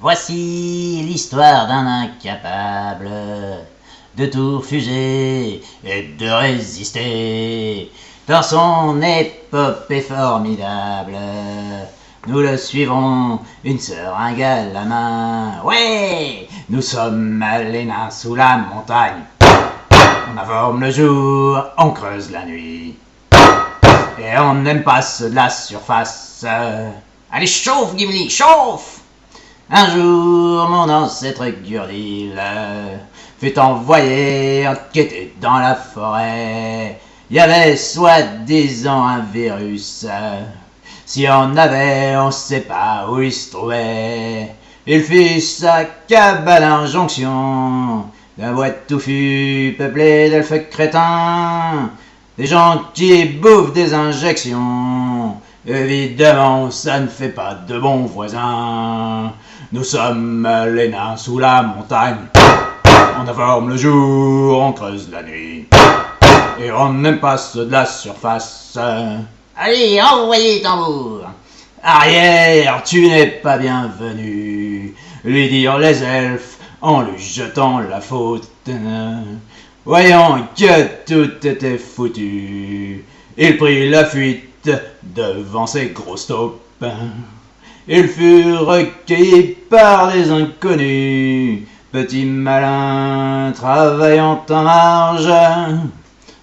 Voici l'histoire d'un incapable de tout refuser et de résister. Dans son épopée formidable, nous le suivrons, une seringue à la main. Ouais, nous sommes les nains sous la montagne. On informe le jour, on creuse la nuit. Et on n'aime pas ceux de la surface. Allez, chauffe, Gimli, chauffe! Un jour, mon ancêtre Gurdil fut envoyé enquêter dans la forêt. Il y avait soi-disant un virus. Si on avait, on sait pas où il se trouvait. Il fit sa cabane en jonction d'un bois touffu peuplé d'elfes crétins. Des gens qui bouffent des injections. Évidemment, ça ne fait pas de bons voisins. Nous sommes les nains sous la montagne. On informe le jour, on creuse la nuit. Et on n'aime pas ceux de la surface. Allez, envoyez tambour! Arrière, tu n'es pas bienvenu, lui dirent les elfes en lui jetant la faute. Voyant que tout était foutu, il prit la fuite devant ses grosses taupes. Il fut recueilli par les inconnus, petit malin travaillant en marge.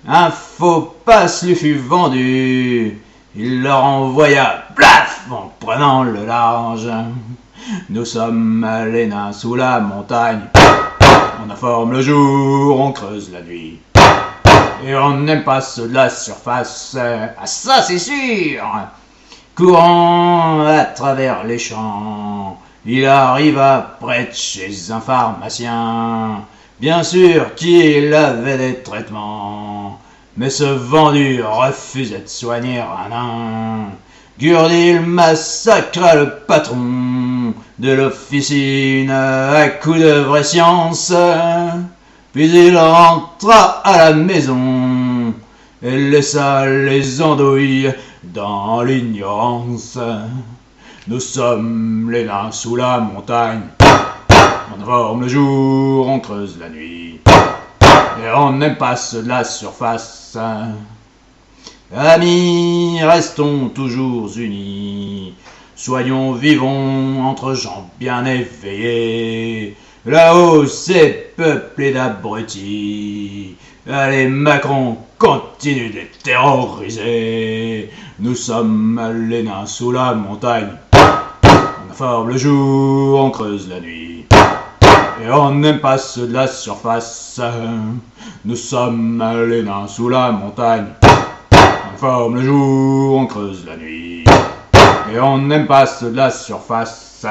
Un faux passe lui fut vendu, il leur envoya plaf en prenant le large. Nous sommes les nains sous la montagne. On informe le jour, on creuse la nuit. Et on n'aime pas ceux de la surface. Ah ça c'est sûr! Courant à travers les champs, il arriva près de chez un pharmacien. Bien sûr qu'il avait des traitements, mais ce vendu refusait de soigner un nain. Gurdil massacra le patron de l'officine à coups de vraie science. Puis il rentra à la maison et laissa les andouilles dans l'ignorance. Nous sommes les nains sous la montagne. On informe le jour, on creuse la nuit. Et on n'aime pas ceux de la surface. Amis, restons toujours unis. Soyons vivons entre gens bien éveillés. Là-haut, c'est peuplé d'abrutis. Allez, Macron, continue de les terroriser. Nous sommes les nains sous la montagne. On informe le jour, on creuse la nuit. Et on n'aime pas ceux de la surface. Nous sommes les nains sous la montagne. On informe le jour, on creuse la nuit. Et on n'aime pas ceux de la surface.